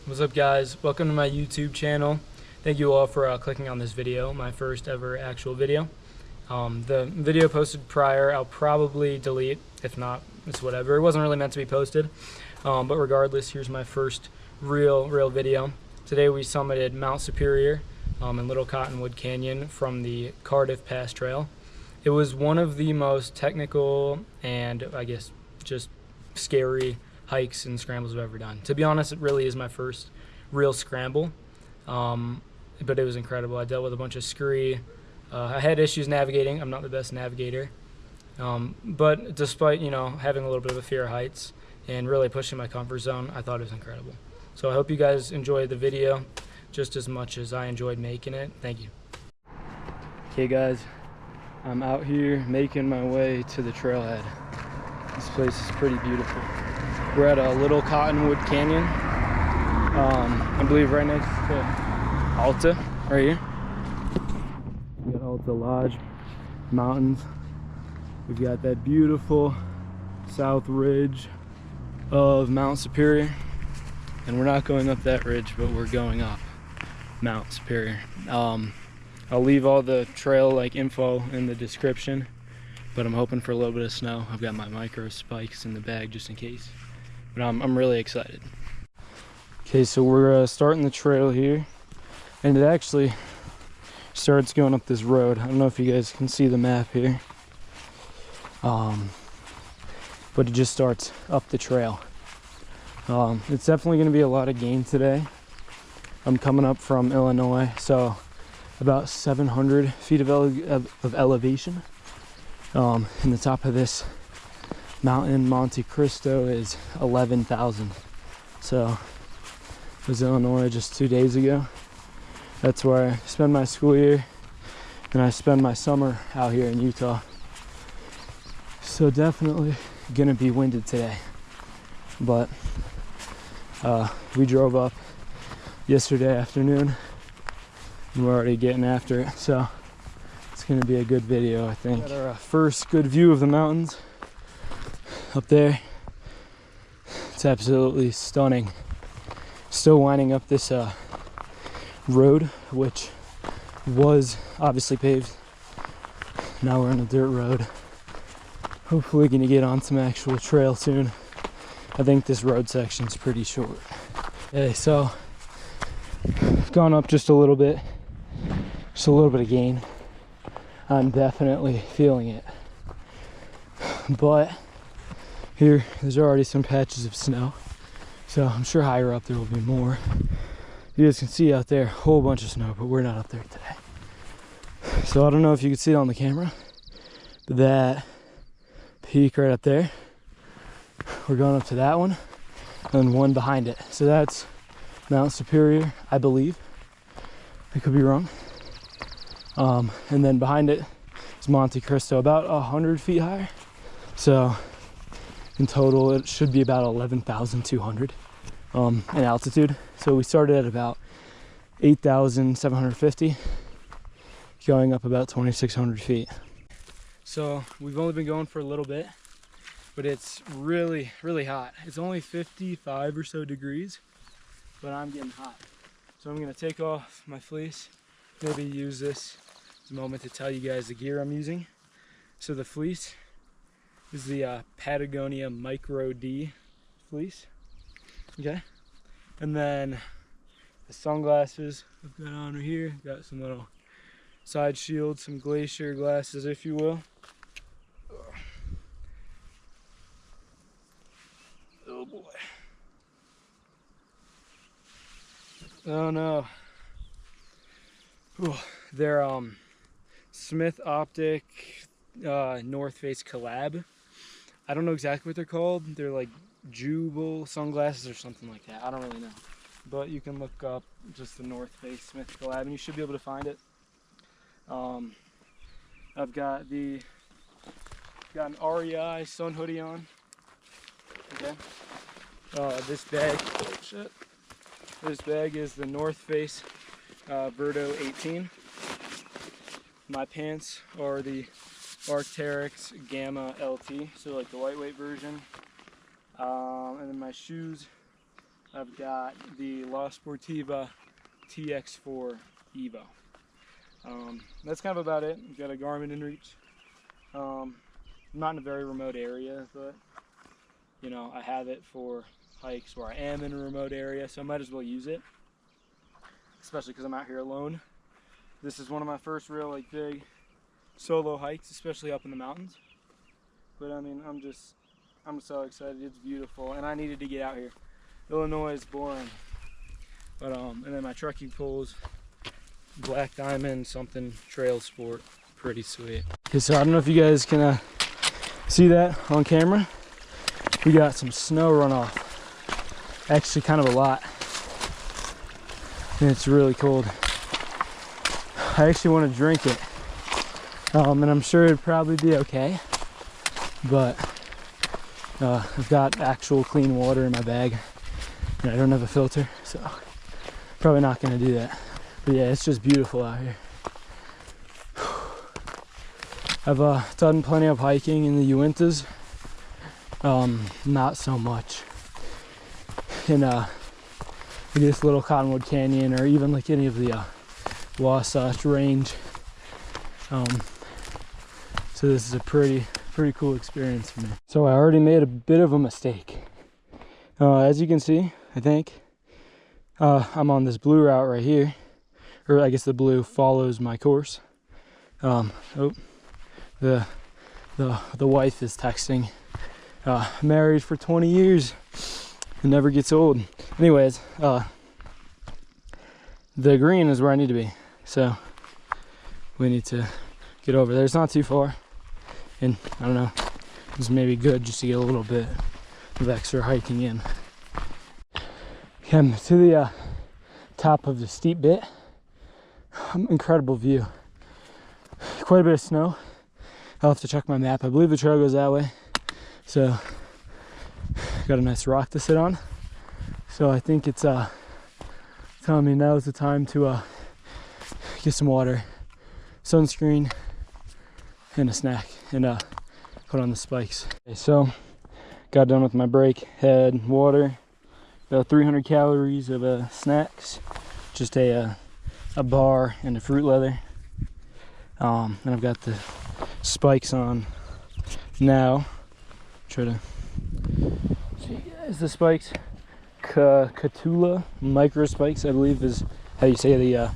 What's up, guys? Welcome to my YouTube channel. Thank you all for clicking on this video, my first ever actual video. The video posted prior I'll probably delete. If not, it's whatever. It wasn't really meant to be posted, but regardless, here's my first real video. Today we summited Mount Superior in Little Cottonwood Canyon from the Cardiff Pass Trail. It was one of the most technical and I guess just scary hikes and scrambles I've ever done. To be honest, it really is my first real scramble, but it was incredible. I dealt with a bunch of scree. I had issues navigating. I'm not the best navigator, but despite having a little bit of a fear of heights and really pushing my comfort zone, I thought it was incredible. So I hope you guys enjoyed the video just as much as I enjoyed making it. Thank you. Okay guys, I'm out here making my way to the trailhead. This place is pretty beautiful. We're at a Little Cottonwood Canyon, I believe right next to Alta, right here. We got Alta Lodge, mountains. We've got that beautiful south ridge of Mount Superior. And we're not going up that ridge, but we're going up Mount Superior. I'll leave all the trail info in the description, but I'm hoping for a little bit of snow. I've got my micro spikes in the bag just in case. But I'm really excited. Okay, so we're starting the trail here, and it actually starts going up this road. I don't know if you guys can see the map here, but it just starts up the trail. It's definitely going to be a lot of gain today. I'm coming up from Illinois, so about 700 feet of elevation. And the top of this mountain, Monte Cristo, is 11,000. So I was in Illinois just 2 days ago. That's where I spend my school year, and I spend my summer out here in Utah. So definitely gonna be winded today. But we drove up yesterday afternoon, and we're already getting after it. So it's gonna be a good video, I think. Got our first good view of the mountains up there. It's absolutely stunning. Still winding up this road, which was obviously paved. Now we're on a dirt road. Hopefully gonna get on some actual trail soon. I think this road section's pretty short. Okay, so I've gone up just a little bit of gain. I'm definitely feeling it, but there's already some patches of snow, so I'm sure higher up there will be more. You guys can see out there a whole bunch of snow, but we're not up there today. So I don't know if you can see it on the camera, but that peak right up there, we're going up to that one and one behind it. So that's Mount Superior, I believe. I could be wrong. And then behind it is Monte Cristo, about 100 feet higher. So in total, it should be about 11,200 in altitude. So we started at about 8,750, going up about 2,600 feet. So we've only been going for a little bit, but it's really hot. It's only 55 or so degrees, but I'm getting hot. So I'm gonna take off my fleece, maybe use this moment to tell you guys the gear I'm using. So the fleece is the Patagonia Micro D fleece, okay? And then the sunglasses I've got on right here. Got some little side shields, some glacier glasses, if you will. Oh boy. Oh no. Ooh, they're Smith Optic North Face collab. I don't know exactly what they're called. They're like Jubal sunglasses or something like that. I don't really know, but you can look up just the North Face Smith collab and you should be able to find it. I've got an REI sun hoodie on. Okay. This bag, oh shit. This bag is the North Face Verdo 18. My pants are the Arc'teryx Gamma LT, so like the lightweight version. And then my shoes I've got the La Sportiva TX4 Evo. That's kind of about it. I've got a Garmin in reach. I'm not in a very remote area, but you know, I have it for hikes where I am in a remote area, so I might as well use it, especially because I'm out here alone. This is one of my first real like big solo hikes, especially up in the mountains. But I mean, I'm so excited. It's beautiful, and I needed to get out here. Illinois is boring, but and then my trekking poles, Black Diamond something Trail Sport, pretty sweet. Okay, so I don't know if you guys can see that on camera. We got some snow runoff, actually kind of a lot, and it's really cold. I actually want to drink it, and I'm sure it'd probably be okay, but I've got actual clean water in my bag, and I don't have a filter, so probably not going to do that. But yeah, it's just beautiful out here. I've done plenty of hiking in the Uintas, not so much in this little Cottonwood Canyon, or even like any of the Wasatch Range. So this is a pretty cool experience for me. So I already made a bit of a mistake. As you can see, I think I'm on this blue route right here, or I guess the blue follows my course. Oh, the wife is texting. Married for 20 years, it never gets old. Anyways, the green is where I need to be, so we need to get over there. It's not too far, and I don't know, it's maybe good just to get a little bit of extra hiking in. Okay, I'm to the top of the steep bit. Incredible view. Quite a bit of snow. I'll have to check my map. I believe the trail goes that way, so got a nice rock to sit on. So I think it's telling me now is the time to get some water, sunscreen, and a snack, and put on the spikes. Okay, so got done with my break, had water, about 300 calories of snacks, just a bar and a fruit leather, and I've got the spikes on now. Try to see you guys, the spikes, Catula micro spikes, I believe is how you say the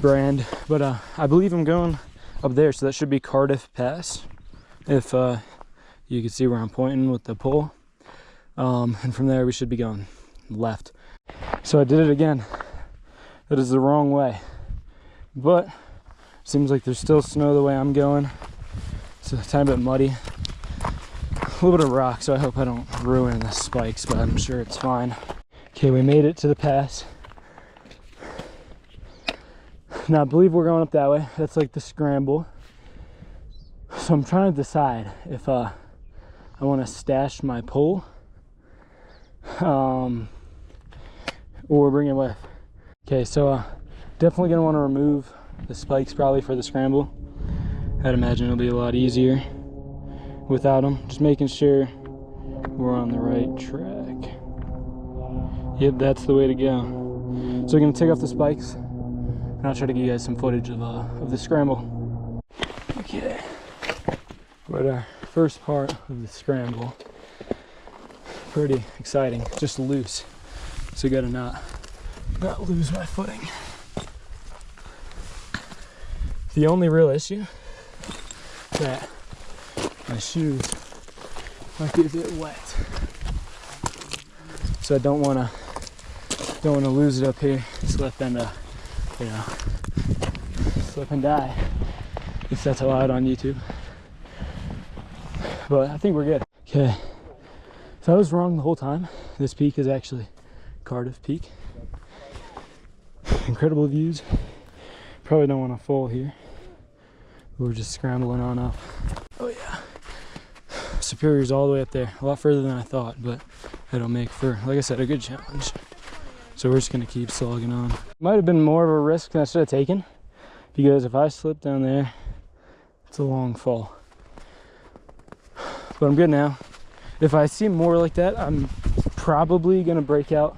brand, but I believe I'm going up there, so that should be Cardiff Pass, if you can see where I'm pointing with the pole, and from there we should be going left. So I did it again. That is the wrong way, but seems like there's still snow the way I'm going. It's a tiny bit muddy, a little bit of rock, so I hope I don't ruin the spikes, but I'm sure it's fine. Okay, we made it to the pass. Now I believe we're going up that way. That's like the scramble. So I'm trying to decide if I want to stash my pole or bring it with. Okay, so definitely gonna want to remove the spikes probably for the scramble. I'd imagine it'll be a lot easier without them. Just making sure we're on the right track. Yep, that's the way to go. So we're gonna take off the spikes, and I'll try to give you guys some footage of the scramble. Okay, we're at our first part of the scramble. Pretty exciting, just loose. So gotta not lose my footing. The only real issue is that my shoes might be a bit wet, so I don't want to lose it up here, slip and slip and die, if that's allowed on YouTube. But I think we're good. Okay, so I was wrong the whole time. This peak is actually Cardiff Peak. Incredible views. Probably don't want to fall here. We're just scrambling on up. Oh yeah. Superior's all the way up there. A lot further than I thought, but it'll make for, like I said, a good challenge. So we're just gonna keep slogging on. Might have been more of a risk than I should have taken, because if I slip down there, it's a long fall. But I'm good now. If I see more like that, I'm probably gonna break out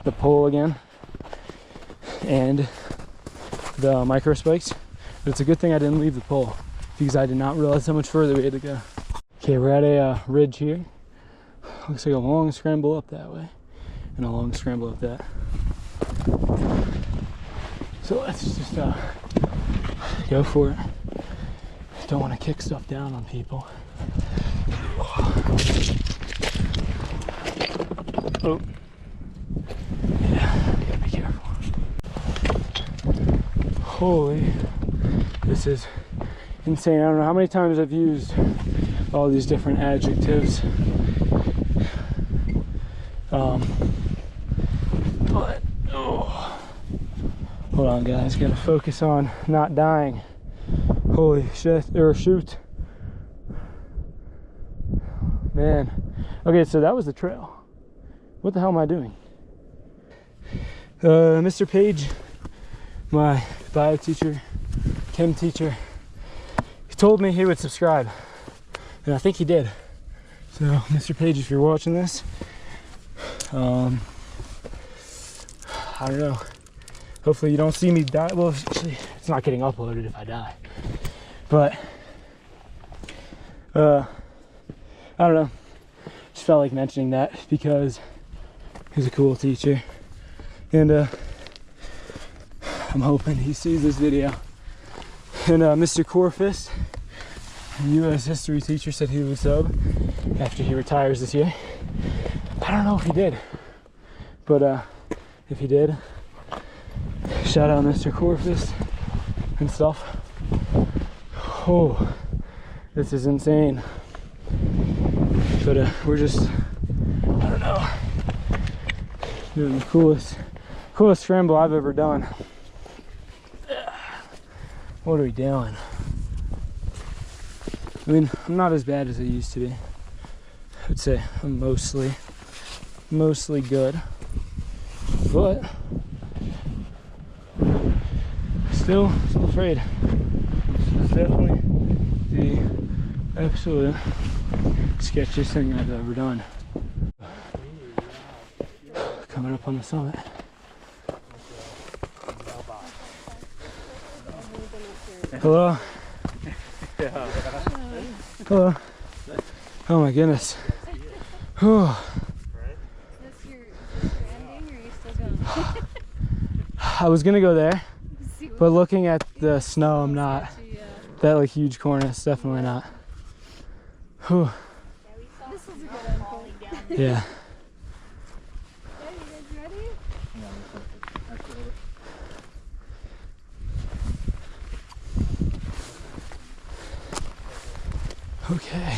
the pole again and the micro spikes, but it's a good thing I didn't leave the pole because I did not realize how much further we had to go. Okay, we're at a ridge here. Looks like a long scramble up that way and a long scramble up that. So let's just go for it. Don't want to kick stuff down on people. Oh, yeah, gotta be careful. Holy, this is insane. I don't know how many times I've used all these different adjectives. But, oh. Hold on, guys, gotta focus on not dying. Holy shit, or shoot. Man. Okay, so that was the trail. What the hell am I doing? Mr. Page, my bio teacher, chem teacher, he told me he would subscribe, and I think he did. So, Mr. Page, if you're watching this, I don't know. Hopefully you don't see me die. Well, actually, it's not getting uploaded if I die. But, I don't know. Just felt like mentioning that because he's a cool teacher. And, I'm hoping he sees this video. And, Mr. Corfus, U.S. history teacher, said he would sub after he retires this year. I don't know if he did. But, if he did, shout out Mr. Corfus and stuff. Oh, this is insane. But we're just, I don't know, doing the coolest scramble I've ever done. What are we doing? I mean, I'm not as bad as I used to be. I would say I'm mostly good. But still afraid. This is definitely the absolute sketchiest thing I've ever done. Coming up on the summit. Hello. Hello. Oh my goodness. Oh. Is this your ending, or are you still going? I was gonna go there, but looking at the snow, I'm not. That like huge cornice, definitely not. Whew. This is a good ending. Yeah. Okay, you guys ready? Okay.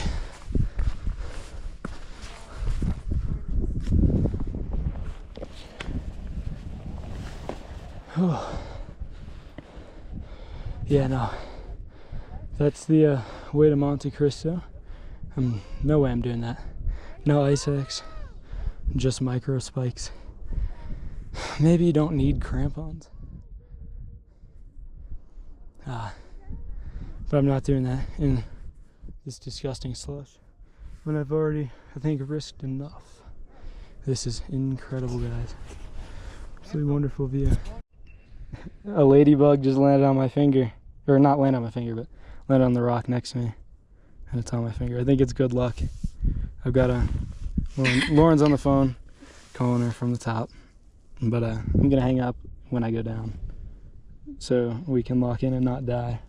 Whew. Yeah, no. That's the way to Monte Cristo. No way I'm doing that. No ice axe, just micro spikes. Maybe you don't need crampons. But I'm not doing that in this disgusting slush when I've already, I think, risked enough. This is incredible, guys. Absolutely wonderful view. A ladybug just landed on my finger. Or not landed on my finger, but landed on the rock next to me. And it's on my finger. I think it's good luck. I've got Lauren's on the phone, calling her from the top. But I'm gonna hang up when I go down, so we can lock in and not die.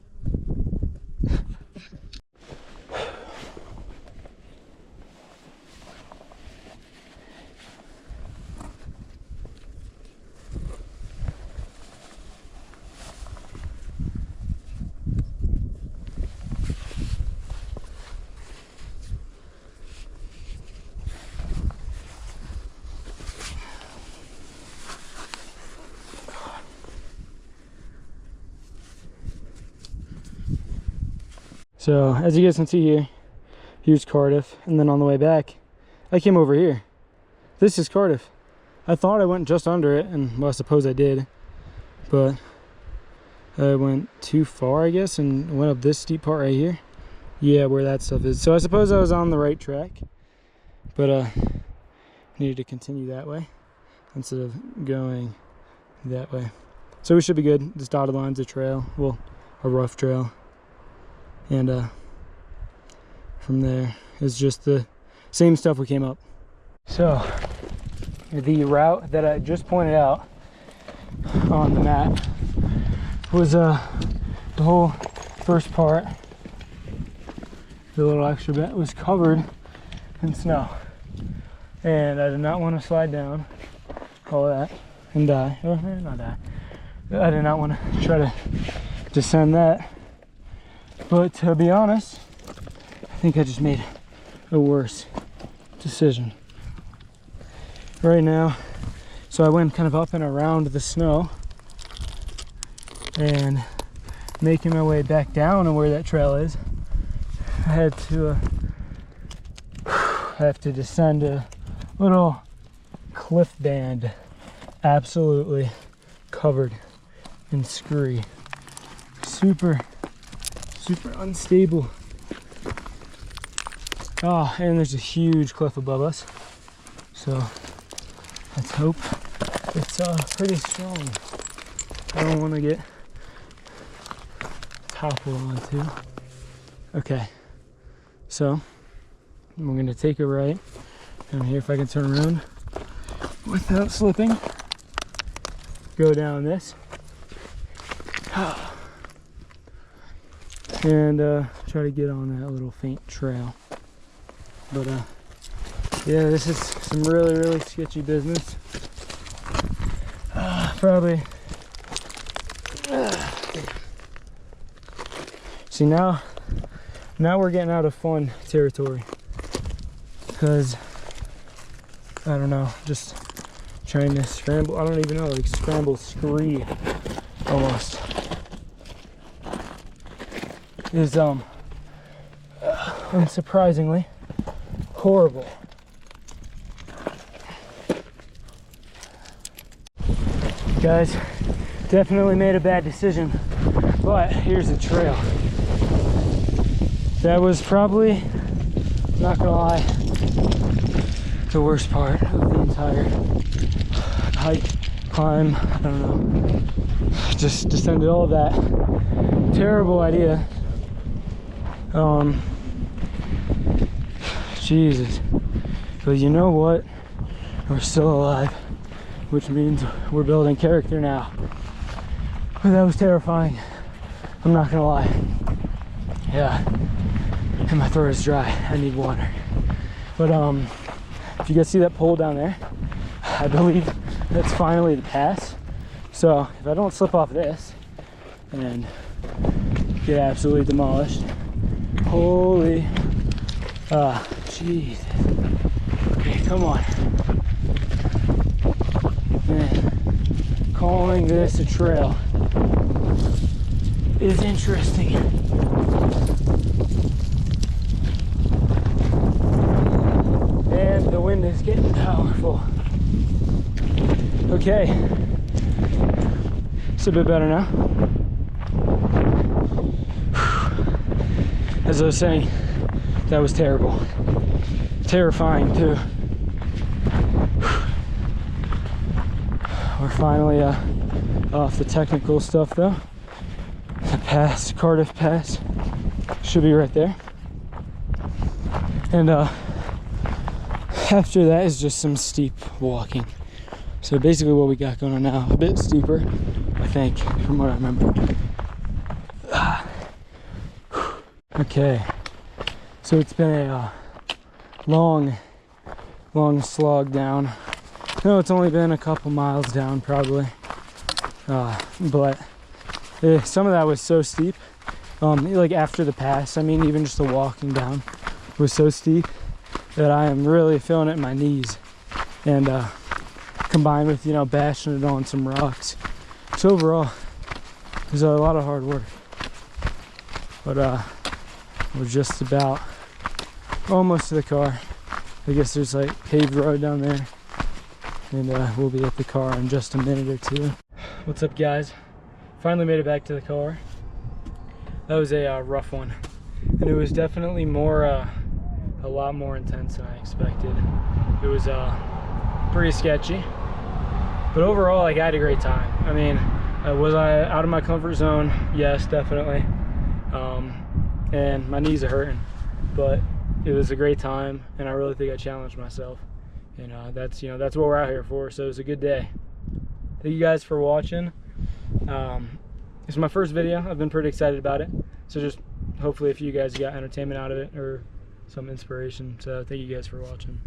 So as you guys can see here, here's Cardiff, and then on the way back, I came over here. This is Cardiff. I thought I went just under it, and well, I suppose I did, but I went too far, I guess, and went up this steep part right here. Yeah, where that stuff is. So I suppose I was on the right track, but needed to continue that way instead of going that way. So we should be good. This dotted line's a trail, well, a rough trail. And from there is just the same stuff we came up. So the route that I just pointed out on the map was the whole first part, the little extra bit, was covered in snow. And I did not want to slide down all that and die, or not die. I did not want to try to descend that. But to be honest, I think I just made a worse decision. Right now, so I went kind of up and around the snow and making my way back down to where that trail is. I had to have to descend a little cliff band, absolutely covered in scree. Super unstable. Oh, and there's a huge cliff above us. So let's hope it's pretty strong. I don't want to get toppled onto. Okay, so I'm gonna take a right down here if I can turn around without slipping. Go down this. And try to get on that little faint trail. But yeah, this is some really sketchy business. Probably. See, now we're getting out of fun territory, because I don't know, just trying to scramble. I don't even know, like scramble scree almost is unsurprisingly horrible. Guys, definitely made a bad decision, but here's the trail. That was probably, not gonna lie, the worst part of the entire hike, climb, I don't know. Just descended all of that. Terrible idea. Jesus. But you know what? We're still alive, which means we're building character now. But that was terrifying. I'm not gonna lie. Yeah. And my throat is dry. I need water. But if you guys see that pole down there, I believe that's finally the pass. So if I don't slip off this and get absolutely demolished, holy, Jesus. Okay, come on. Man, calling this a trail is interesting. And the wind is getting powerful. Okay, it's a bit better now. As I was saying, that was terrible. Terrifying too. We're finally off the technical stuff though. The pass, Cardiff Pass, should be right there. And after that is just some steep walking. So basically what we got going on now, a bit steeper, I think, from what I remember. Okay, so it's been a long slog down. No, it's only been a couple miles down probably, but some of that was so steep, like after the pass, I mean even just the walking down was so steep that I am really feeling it in my knees, and combined with, you know, bashing it on some rocks. So overall, it was a lot of hard work, but we're just about almost to the car. I guess there's like paved road down there, and we'll be at the car in just a minute or two. What's up, guys? Finally made it back to the car. That was a rough one, and it was definitely more a lot more intense than I expected. It was pretty sketchy. But overall, like, I had a great time. I mean, was I out of my comfort zone? Yes, definitely. And my knees are hurting, but it was a great time, and I really think I challenged myself. And that's what we're out here for. So it was a good day. Thank you guys for watching. It's my first video. I've been pretty excited about it. So just hopefully, if you guys got entertainment out of it or some inspiration. So thank you guys for watching.